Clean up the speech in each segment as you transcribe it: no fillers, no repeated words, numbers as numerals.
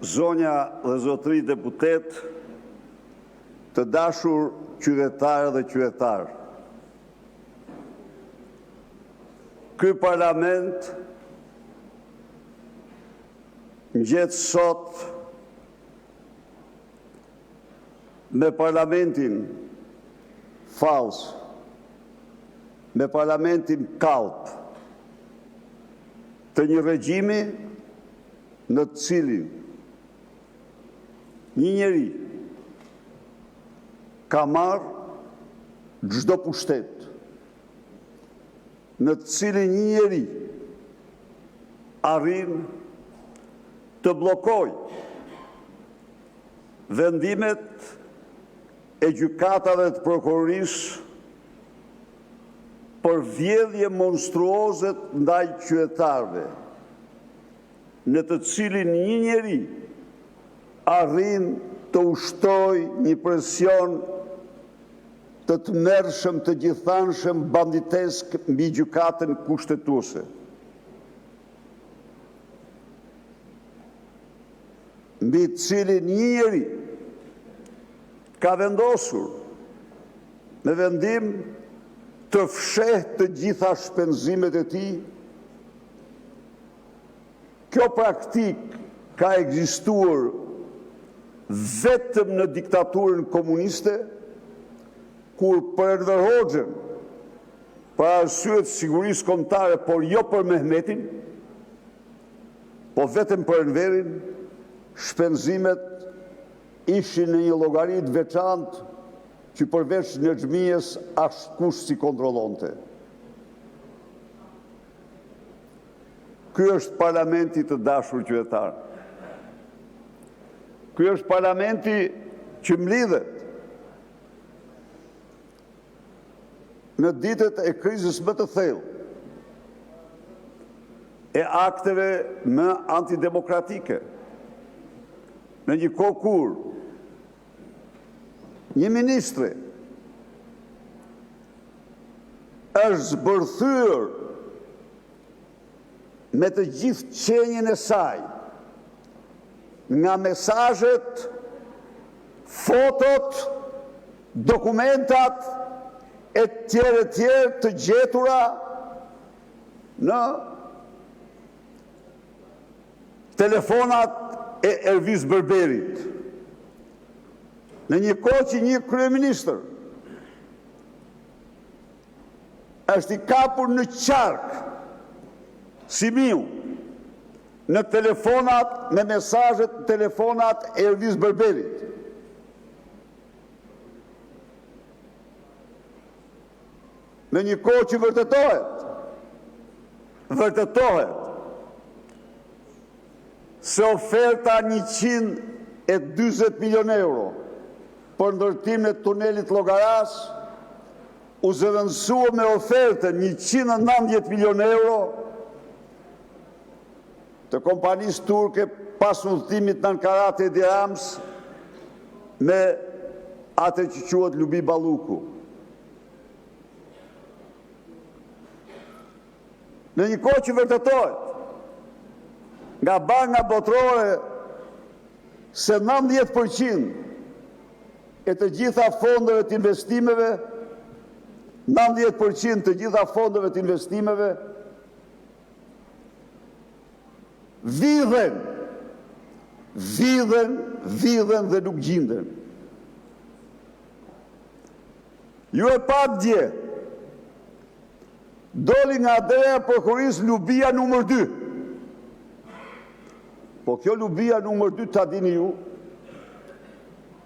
zonja dhe zotëri deputet, të dashur qytetarë dhe qytetarë. Ky parlament ngjet sot me parlamentin fals, me parlamentin kalp, të një regjimi në të cilin një njeri ka marrë çdo pushtet, në të cilin një njeri arrin të bllokoj vendimet e gjykatave të prokurorisë për vjedhje monstruoze ndaj qytetarëve, në të cilin një njeri arrin të ushtoj një presion të tmerrshëm, të gjithanshëm, banditesk mbi gjykatën kushtetuese. Mbi të cilin një njeri ka vendosur me vendim të fshehë të gjitha shpenzimet e tij. Kjo praktik ka ekzistuar vetëm në diktaturën komuniste, kur për Enver Hoxhën, për arsye të sigurisë kombëtare, por jo për Mehmetin, po vetëm për Enverin, shpenzimet ishin në një llogari të veçantë që përveç në xhmijës askush si kontrollonte. Ky është parlamenti të dashur qytetar. Ky është parlamenti që mlidhet në ditët e krizës më të thellë, e akteve më antidemokratike, në një kohë kur një ministre është zbërthyer me të gjithë qenjen e saj nga mesazhet, fotot, dokumentat e tjerë të gjetura në telefonat e Erviz Berberit. Në një kohë që një kryeministër është i kapur në qark, si miu, në telefonat, me mesazhet në telefonat e Erviz Berberit. Në një kohë që vërtetohet se oferta 140 milion euro për ndërtimin e tunelit Llogaras u zëvendësua me ofertën 190 milion euro të kompanisë turke pas udhëtimit në Ankara te Edi Rams me atë që quhet Lubi Balluku. Në një kohë që vërtetohet nga banka botërore se 90% e të gjitha fondeve të investimeve, 90% të gjitha fondeve të investimeve vidhen dhe nuk gjinden. Ju e pak dje, doli nga dreja prokurorisë Lubia numër 2. Po kjo Lubia numër 2, ta dini ju,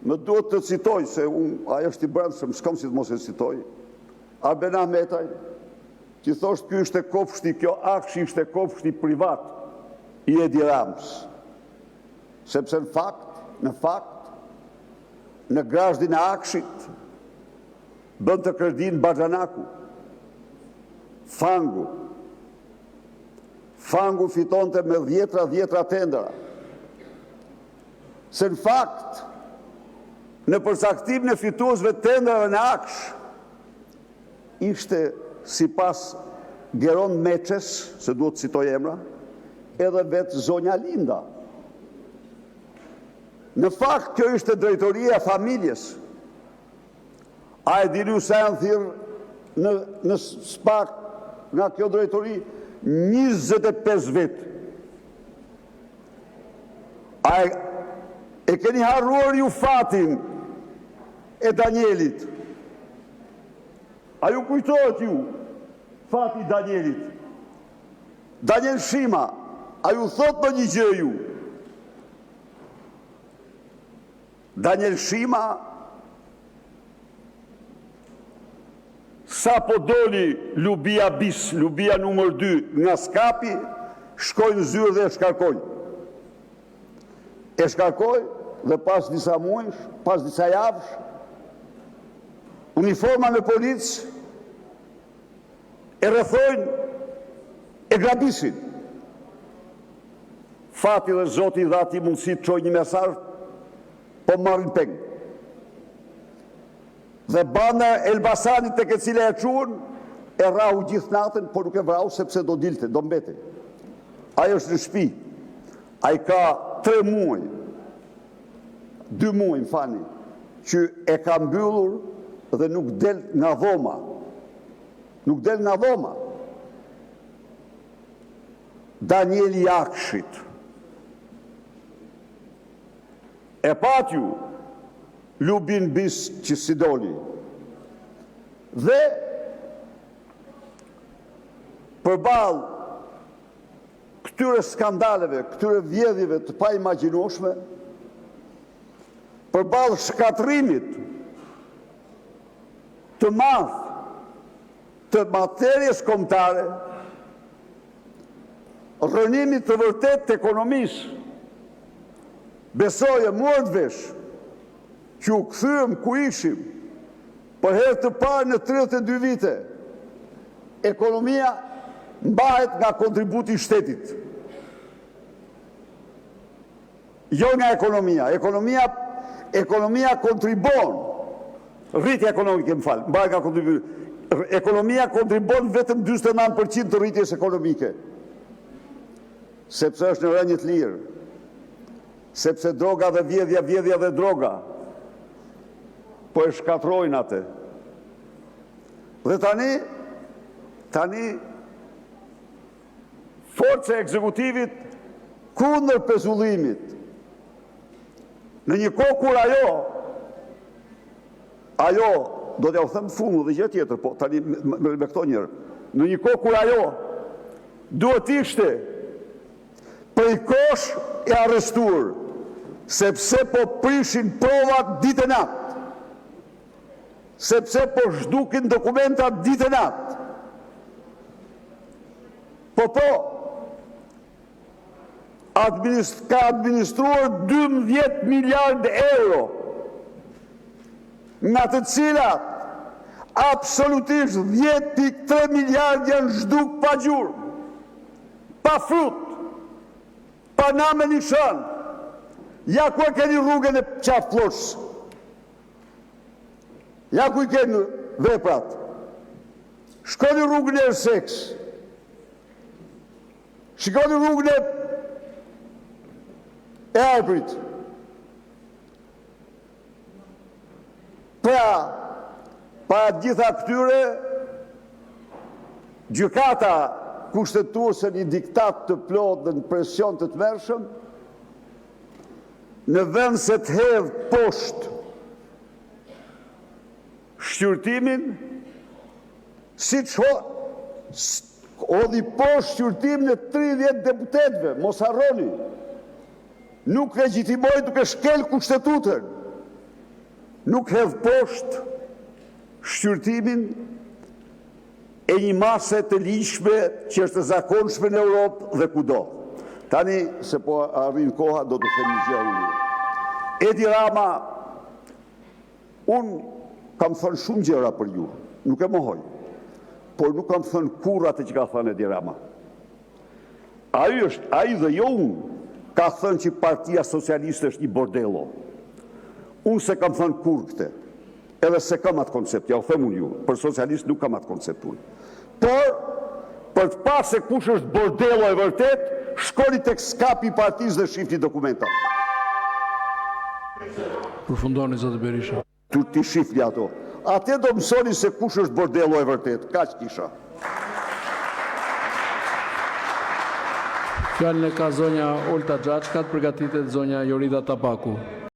më duhet të citoj, se ajo është i brendshëm, s'kam si të mos e citoj, Arben Ahmetaj, që thoshtë kjo ishte kopshti, kjo akshi ishte kopshti privat i Edi Rams. Sepse në fakt, në grazhdin e akshit, bën të kredin Baxhanaku, Fangu fitonte me 10 tendera. Se në fakt, në përcaktim në fituesve tenderave në aksh, ishte sipas Geron Meçes, se duhet citoj emra, edhe vetë zonja Linda. Në fakt, kjo ishte drejtoria e familjes. A e dini se janë thirrë në SPAK nga kjo drejtori 25 vjet. A e keni harruar ju fatin e Danielit? A ju kujtohet ju fati i Danielit? Daniel Shima, a ju thot në një gjë ju? Daniel Shima, sa po doli Lubia bis, Lubia numër 2 nga skapi, shkoj në zyrë dhe e shkarkoj. E shkarkoj dhe pas disa muajsh, pas disa javësh, uniforma me policë e rrethojnë, e grabisin. Fati dhe Zoti dha ati mundësi të çoj një mesazh, po marrin peng. Dhe banda Elbasanit tek e cila e çuan, e rrahu gjithë natën, por nuk e vrau sepse do dilte, do mbete. Ajo është në shtëpi. Ai ka 3 muaj, 2 muaj, më fani, që e ka mbyllur dhe nuk del nga dhoma. Nuk del nga dhoma. Daniel Jakshit. E patju Lubin bis që si doli. Dhe përballë këtyre skandaleve, këtyre vjedhjeve të pa imagjinueshme, përballë shkatrimit të madh të materjes kombëtare, rënimit të vërtet të ekonomisë, besoj e muar të vesh që u kthyem ku ishim për herë të parë në 32 vite. Ekonomia mbahet nga kontributi i shtetit. Jo nga ekonomia. Ekonomia kontribon. Rritja ekonomike, më falë, mbahet nga kontributi. Ekonomia kontribon vetëm 49% të rritjes ekonomike. Sepse është në rënje të lirë. Sepse droga dhe vjedhja dhe droga po e shkatrojnë atë. Dhe tani forca e ekzekutivit kundër pezullimit. Në një kohë kur ajo do t'ja u them fundu dhe gjë tjetër, po tani me këto njërë. Në një kohë kur ajo duhet ishte prej kosh e arrestuar, sepse po prishin provat ditë e natë, sepse po zhdukin dokumentat ditë e natë. Po, ka administruar 12 miliard euro, nga të cilat absolutisht 10.3 miliard janë zhduk pa gjurmë, pa frut, pa namë një shanë. Ja ku e keni rrugën e qafë floshës. Ja ku i keni veprat. Shkoni rrugën e Erseks. Shkoni rrugën e Arprit. Pa gjitha këtyre, gjykata kushtetuese një diktat të plot dhe në presion të tmerrshëm, në vend se të hedhë poshtë shqyrtimin, si që hodhi poshtë shqyrtimin e 30 deputetëve, mos harroni, nuk legjitimoi duke shkel kushtetutën, nuk hedhë poshtë shqyrtimin e një mase të ligjshme që është zakonshme në Europë dhe kudo. Tani, se po arrin koha, do të them një gjë unë. Edi Rama, unë kam thënë shumë gjëra për ju, nuk e mohoj, por nuk kam thënë kurrë atë që ka thënë Edi Rama. Ai dhe jo unë ka thënë që Partia Socialiste është një bordello. Unë se kam thënë kurrë këte, edhe se kam atë koncept, ja u them unë ju, për socialist nuk kam atë koncept unë. Por, për të parë se kush është bordello e vërtet, shkoni tek skapi i partisë dhe shifni dokumentat. Përfundoni, zotë Berisha. T'i shifni ato. Ate do mësoni se kush është bordello e vërtet. Kaq kisha. Fjalën e ka zonja Olta Xhaçkat, përgatitet zonja Jorida Tabaku.